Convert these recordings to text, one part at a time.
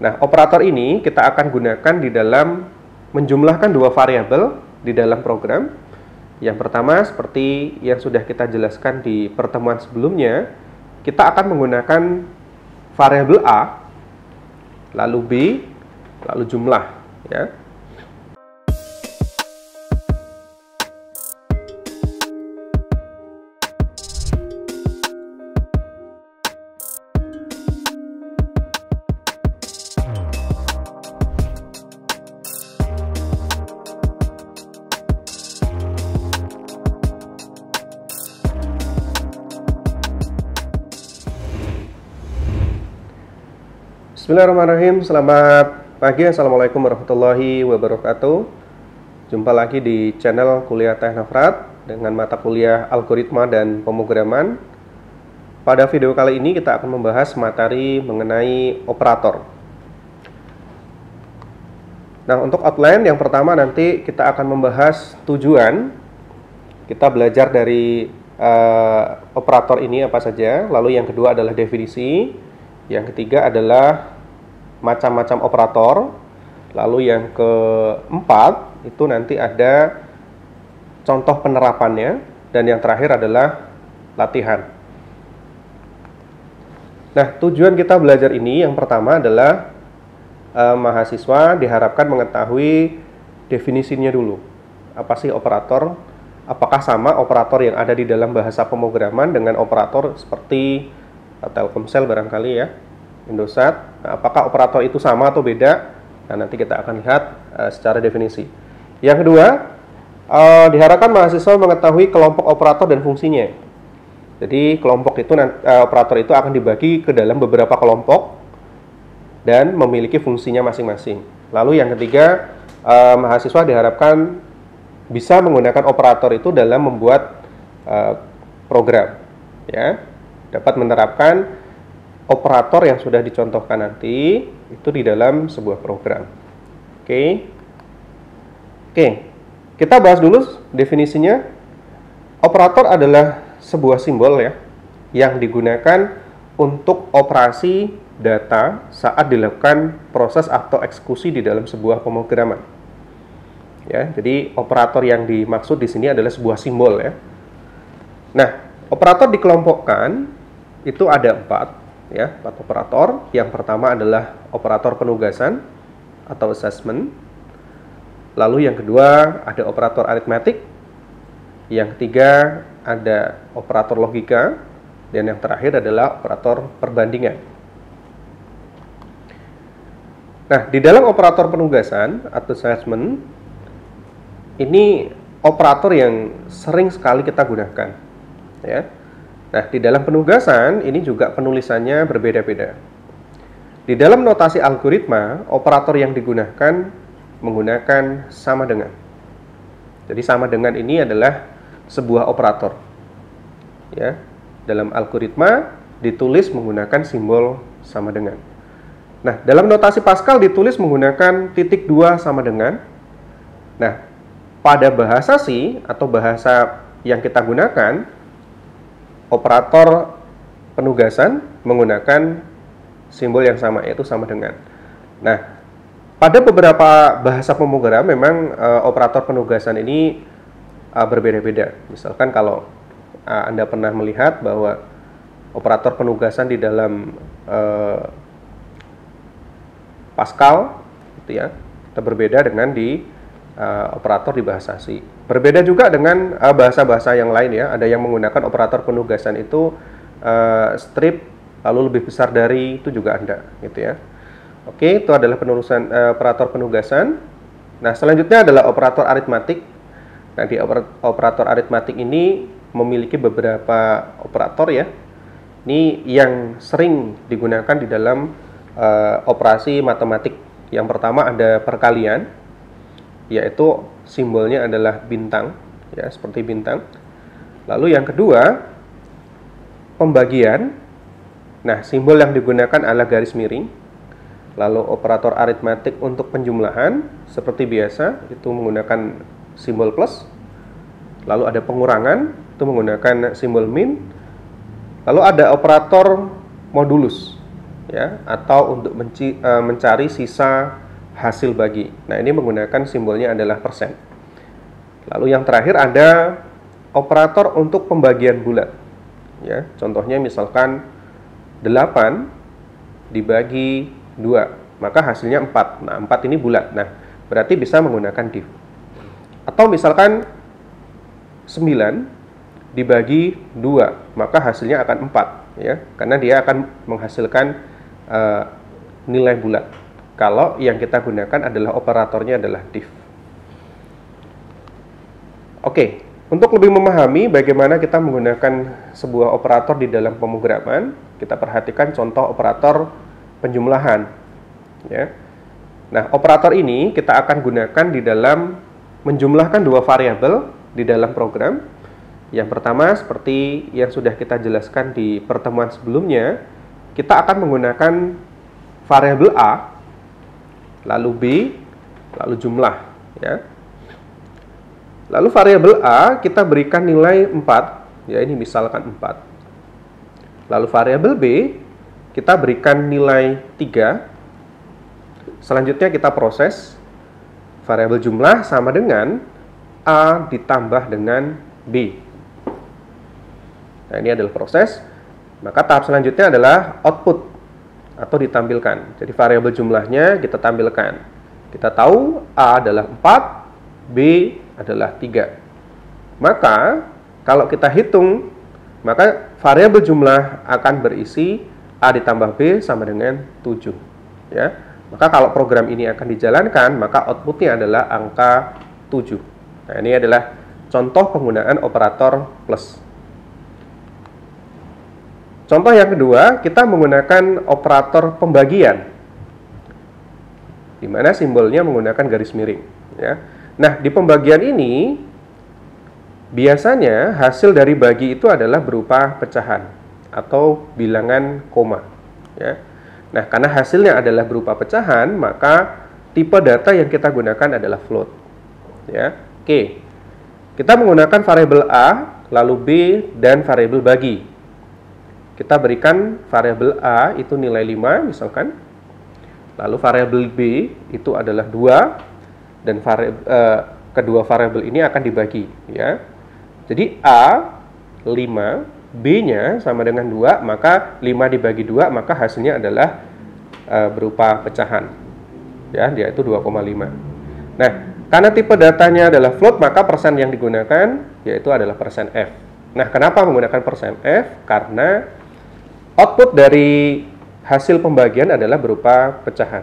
Nah, operator ini kita akan gunakan di dalam menjumlahkan dua variabel di dalam program. Yang pertama, seperti yang sudah kita jelaskan di pertemuan sebelumnya, kita akan menggunakan variabel A, lalu B, lalu jumlah, ya. Bismillahirrahmanirrahim. Selamat pagi. Assalamualaikum warahmatullahi wabarakatuh. Jumpa lagi di channel Kuliah Teknofrat dengan mata kuliah Algoritma dan Pemrograman. Pada video kali ini kita akan membahas materi mengenai operator. Nah, untuk outline yang pertama nanti kita akan membahas tujuan. Kita belajar dari operator ini apa saja. Lalu yang kedua adalah definisi. Yang ketiga adalah macam-macam operator. Lalu yang keempat itu nanti ada contoh penerapannya. Dan yang terakhir adalah latihan. Nah, tujuan kita belajar ini yang pertama adalah mahasiswa diharapkan mengetahui definisinya dulu. Apa sih operator? Apakah sama operator yang ada di dalam bahasa pemrograman dengan operator seperti Telkomsel barangkali ya, Indosat. Nah, apakah operator itu sama atau beda? Nah, nanti kita akan lihat secara definisi. Yang kedua, diharapkan mahasiswa mengetahui kelompok operator dan fungsinya. Jadi kelompok itu operator itu akan dibagi ke dalam beberapa kelompok dan memiliki fungsinya masing-masing. Lalu yang ketiga, mahasiswa diharapkan bisa menggunakan operator itu dalam membuat program, ya. Dapat menerapkan operator yang sudah dicontohkan nanti itu di dalam sebuah program. Oke, kita bahas dulu definisinya. Operator adalah sebuah simbol ya yang digunakan untuk operasi data saat dilakukan proses atau eksekusi di dalam sebuah pemrograman. Ya, jadi operator yang dimaksud di sini adalah sebuah simbol ya. Nah, operator dikelompokkan itu ada empat operator. Yang pertama adalah operator penugasan atau assessment. Lalu yang kedua ada operator aritmatik. Yang ketiga ada operator logika. Dan yang terakhir adalah operator perbandingan. Nah, di dalam operator penugasan atau assessment, ini operator yang sering sekali kita gunakan, ya. Nah, di dalam penugasan ini juga penulisannya berbeda-beda. Di dalam notasi algoritma, operator yang digunakan menggunakan sama dengan. Jadi sama dengan ini adalah sebuah operator. Ya, dalam algoritma ditulis menggunakan simbol sama dengan. Nah, dalam notasi Pascal ditulis menggunakan titik 2 sama dengan. Nah, pada bahasa C atau bahasa yang kita gunakan, operator penugasan menggunakan simbol yang sama, yaitu sama dengan. Nah, pada beberapa bahasa pemrogram memang operator penugasan ini berbeda-beda. Misalkan kalau Anda pernah melihat bahwa operator penugasan di dalam Pascal gitu ya, itu berbeda dengan di operator di bahasa C. Berbeda juga dengan bahasa-bahasa yang lain ya. Ada yang menggunakan operator penugasan itu strip lalu lebih besar dari itu juga ada gitu ya. Oke, itu adalah penulisan operator penugasan. Nah, selanjutnya adalah operator aritmatik. Nah, di operator aritmatik ini memiliki beberapa operator ya. Ini yang sering digunakan di dalam operasi matematik. Yang pertama ada perkalian, yaitu simbolnya adalah bintang, ya, seperti bintang. Lalu yang kedua, pembagian. Nah, simbol yang digunakan adalah garis miring. Lalu operator aritmatik untuk penjumlahan, seperti biasa, itu menggunakan simbol plus. Lalu ada pengurangan, itu menggunakan simbol min. Lalu ada operator modulus, ya, atau untuk mencari sisa hasil bagi. Nah, ini menggunakan simbolnya adalah persen. Lalu yang terakhir ada operator untuk pembagian bulat. Ya, contohnya misalkan 8 dibagi 2, maka hasilnya 4. Nah, 4 ini bulat. Nah, berarti bisa menggunakan div. Atau misalkan 9 dibagi 2, maka hasilnya akan 4, ya, karena dia akan menghasilkan nilai bulat. Kalau yang kita gunakan adalah operatornya adalah div. Oke, untuk lebih memahami bagaimana kita menggunakan sebuah operator di dalam pemrograman, kita perhatikan contoh operator penjumlahan. Ya. Nah, operator ini kita akan gunakan di dalam menjumlahkan dua variabel di dalam program. Yang pertama, seperti yang sudah kita jelaskan di pertemuan sebelumnya, kita akan menggunakan variabel A, lalu B, lalu jumlah. Ya. Lalu variabel A kita berikan nilai 4, ya, ini misalkan 4. Lalu variabel B kita berikan nilai 3. Selanjutnya kita proses. Variabel jumlah sama dengan A ditambah dengan B. Nah, ini adalah proses. Maka tahap selanjutnya adalah output atau ditampilkan. Jadi variabel jumlahnya kita tampilkan. Kita tahu A adalah 4, B adalah 3. Maka kalau kita hitung, maka variabel jumlah akan berisi A ditambah B sama dengan 7. Ya. Maka kalau program ini akan dijalankan, maka outputnya adalah angka 7. Nah, ini adalah contoh penggunaan operator plus. Contoh yang kedua, kita menggunakan operator pembagian, di mana simbolnya menggunakan garis miring. Ya. Nah, di pembagian ini, biasanya hasil dari bagi itu adalah berupa pecahan atau bilangan koma. Ya. Nah, karena hasilnya adalah berupa pecahan, maka tipe data yang kita gunakan adalah float. Ya. Oke, kita menggunakan variabel A, lalu B, dan variabel bagi. Kita berikan variabel A itu nilai 5 misalkan, lalu variabel B itu adalah 2, dan kedua variabel ini akan dibagi. Ya. Jadi A 5, B-nya sama dengan 2, maka 5 dibagi 2, maka hasilnya adalah berupa pecahan. Ya, dia itu 2,5. Nah, karena tipe datanya adalah float, maka persen yang digunakan yaitu adalah persen F. Nah, kenapa menggunakan persen F? Karena output dari hasil pembagian adalah berupa pecahan,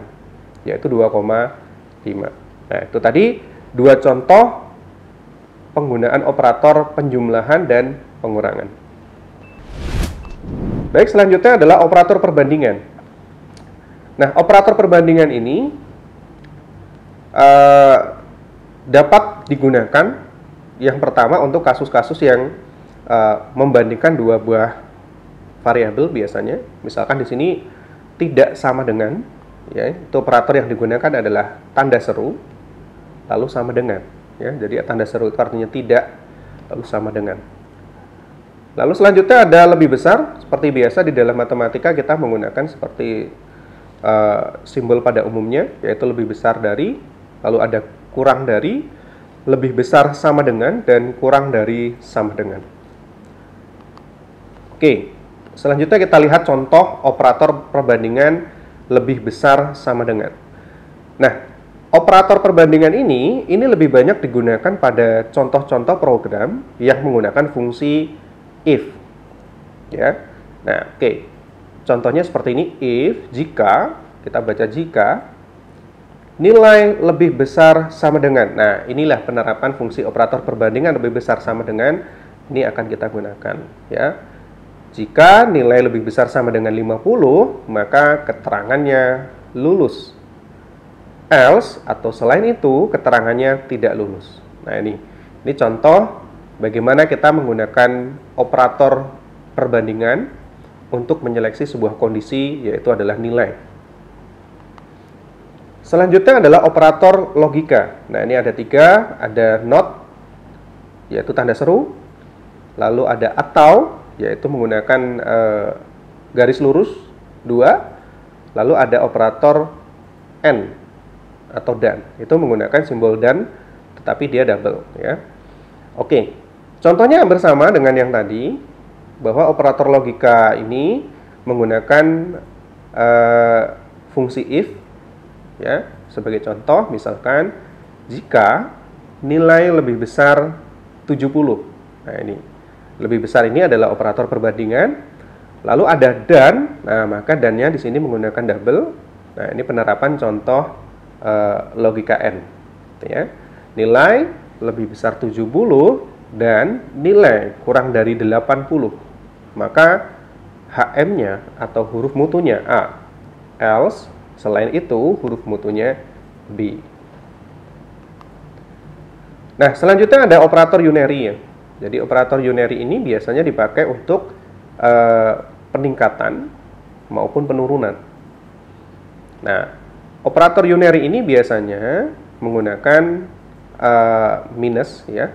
yaitu 2,5. Nah, itu tadi dua contoh penggunaan operator penjumlahan dan pengurangan. Baik, selanjutnya adalah operator perbandingan. Nah, operator perbandingan ini dapat digunakan yang pertama untuk kasus-kasus yang membandingkan dua buah variabel biasanya. Misalkan di sini tidak sama dengan, ya, itu operator yang digunakan adalah tanda seru, lalu sama dengan. Ya, jadi tanda seru itu artinya tidak, lalu sama dengan. Lalu selanjutnya ada lebih besar. Seperti biasa di dalam matematika kita menggunakan seperti simbol pada umumnya, yaitu lebih besar dari, lalu ada kurang dari, lebih besar sama dengan, dan kurang dari sama dengan. Oke, selanjutnya kita lihat contoh operator perbandingan lebih besar sama dengan. Nah, operator perbandingan ini lebih banyak digunakan pada contoh-contoh program yang menggunakan fungsi if. Ya. Nah, oke. Contohnya seperti ini, if, jika, kita baca jika, nilai lebih besar sama dengan. Nah, inilah penerapan fungsi operator perbandingan lebih besar sama dengan, ini akan kita gunakan. Ya. Jika nilai lebih besar sama dengan 50, maka keterangannya lulus. Else, atau selain itu, keterangannya tidak lulus. Nah, ini contoh bagaimana kita menggunakan operator perbandingan untuk menyeleksi sebuah kondisi, yaitu adalah nilai. Selanjutnya adalah operator logika. Nah, ini ada 3, ada not, yaitu tanda seru, lalu ada atau, yaitu menggunakan garis lurus 2, lalu ada operator AND atau DAN. Itu menggunakan simbol DAN, tetapi dia double, ya. Oke, contohnya hampir sama dengan yang tadi, bahwa operator logika ini menggunakan fungsi if, ya. Sebagai contoh, misalkan jika nilai lebih besar 70. Nah, ini lebih besar ini adalah operator perbandingan. Lalu ada dan, nah maka dan-nya di sini menggunakan double. Nah, ini penerapan contoh logika AND, ya. Nilai lebih besar 70 dan nilai kurang dari 80. Maka HM-nya atau huruf mutunya A. Else, selain itu huruf mutunya B. Nah, selanjutnya ada operator unary, ya. Jadi operator unary ini biasanya dipakai untuk peningkatan maupun penurunan. Nah, operator unary ini biasanya menggunakan minus, ya.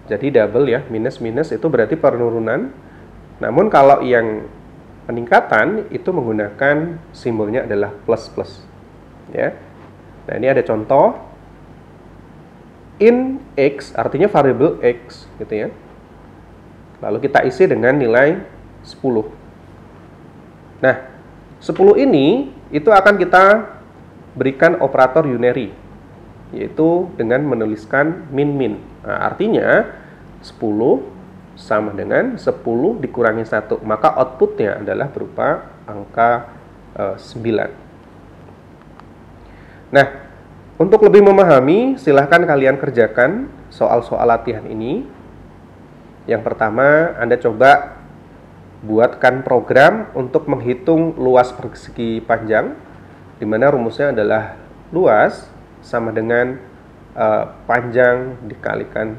Jadi double, ya. Minus itu berarti penurunan. Namun kalau yang peningkatan itu menggunakan simbolnya adalah plus, ya. Nah, ini ada contoh. In X artinya variabel X, gitu ya. Lalu kita isi dengan nilai 10. Nah, 10 ini itu akan kita berikan operator unary, yaitu dengan menuliskan min. Nah, artinya 10 sama dengan 10 dikurangi 1, maka outputnya adalah berupa angka 9. Nah, untuk lebih memahami, silahkan kalian kerjakan soal-soal latihan ini. Yang pertama, Anda coba buatkan program untuk menghitung luas persegi panjang, di mana rumusnya adalah luas sama dengan panjang dikalikan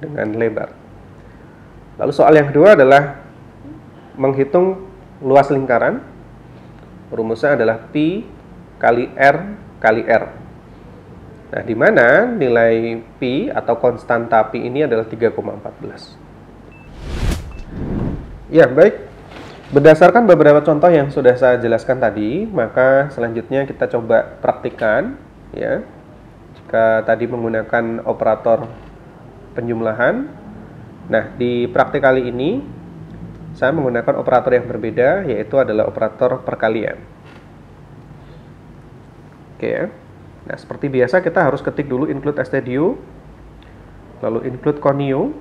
dengan lebar. Lalu soal yang kedua adalah menghitung luas lingkaran. Rumusnya adalah Pi kali R kali R. Nah, di mana nilai Pi atau konstanta Pi ini adalah 3,14. Ya, baik. Berdasarkan beberapa contoh yang sudah saya jelaskan tadi, maka selanjutnya kita coba praktikkan, ya. Jika tadi menggunakan operator penjumlahan, nah di praktik kali ini saya menggunakan operator yang berbeda, yaitu adalah operator perkalian. Oke, ya. Nah, seperti biasa kita harus ketik dulu include stdio, lalu include continue,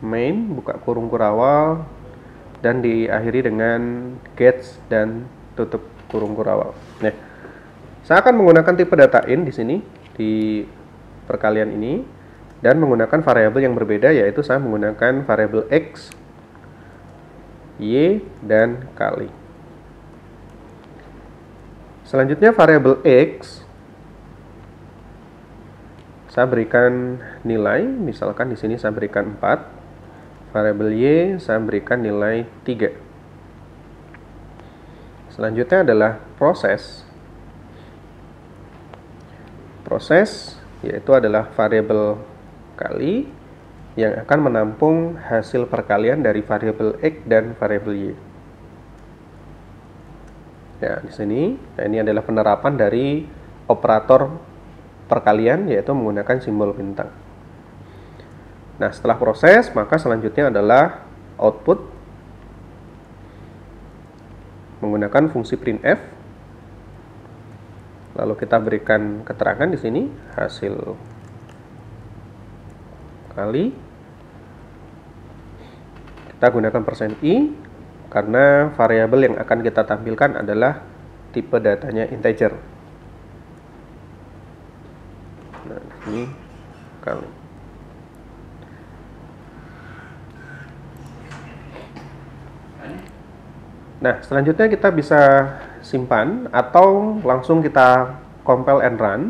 main, buka kurung kurawal, dan diakhiri dengan gets dan tutup kurung kurawal. Nah, saya akan menggunakan tipe data in di sini di perkalian ini dan menggunakan variabel yang berbeda, yaitu saya menggunakan variabel x, y, dan kali. Selanjutnya variabel x saya berikan nilai, misalkan di sini saya berikan 4. Variabel y saya berikan nilai 3. Selanjutnya adalah proses. Proses yaitu adalah variabel kali yang akan menampung hasil perkalian dari variabel x dan variabel y. Ya, di sini, nah ini adalah penerapan dari operator perkalian, yaitu menggunakan simbol bintang. Nah, setelah proses, maka selanjutnya adalah output menggunakan fungsi printf. Lalu kita berikan keterangan di sini hasil kali. Kita gunakan %i karena variabel yang akan kita tampilkan adalah tipe datanya integer. Nah, ini kali. Nah, selanjutnya kita bisa simpan atau langsung kita compile and run.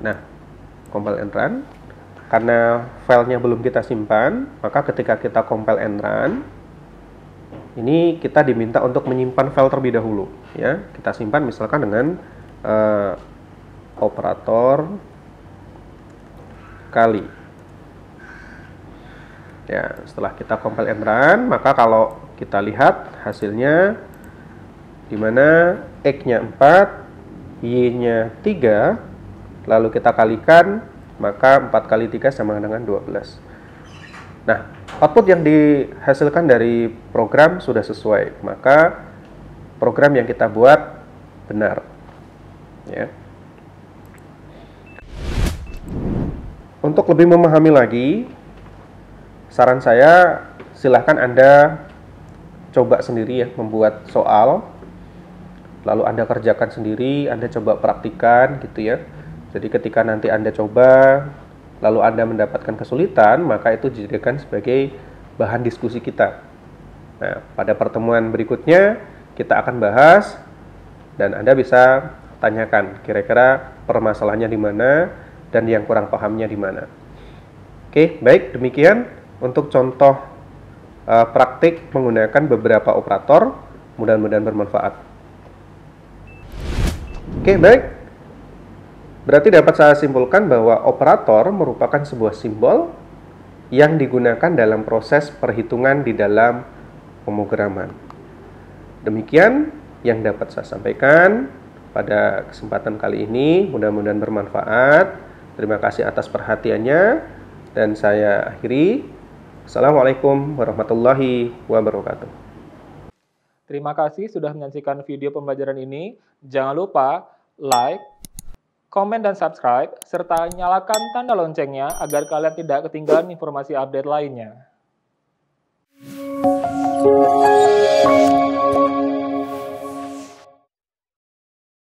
Nah, compile and run. Karena filenya belum kita simpan, maka ketika kita compile and run, ini kita diminta untuk menyimpan file terlebih dahulu. Ya, kita simpan misalkan dengan operator kali. Ya, setelah kita compile and run, maka kalau kita lihat hasilnya di mana X-nya 4, Y-nya 3, lalu kita kalikan, maka 4 kali 3 sama dengan 12. Nah, output yang dihasilkan dari program sudah sesuai, maka program yang kita buat benar. Ya. Untuk lebih memahami lagi, saran saya silahkan Anda coba sendiri ya, membuat soal, lalu Anda kerjakan sendiri, Anda coba praktikan gitu ya. Jadi ketika nanti Anda coba, lalu Anda mendapatkan kesulitan, maka itu dijadikan sebagai bahan diskusi kita. Nah, pada pertemuan berikutnya kita akan bahas dan Anda bisa tanyakan kira-kira permasalahannya di mana dan yang kurang pahamnya di mana. Oke, baik, demikian untuk contoh praktik menggunakan beberapa operator. Mudah-mudahan bermanfaat. Oke, baik. Berarti dapat saya simpulkan bahwa operator merupakan sebuah simbol yang digunakan dalam proses perhitungan di dalam pemrograman. Demikian yang dapat saya sampaikan pada kesempatan kali ini. Mudah-mudahan bermanfaat. Terima kasih atas perhatiannya dan saya akhiri. Assalamualaikum warahmatullahi wabarakatuh. Terima kasih sudah menyaksikan video pembelajaran ini. Jangan lupa like, komen dan subscribe, serta nyalakan tanda loncengnya agar kalian tidak ketinggalan informasi update lainnya.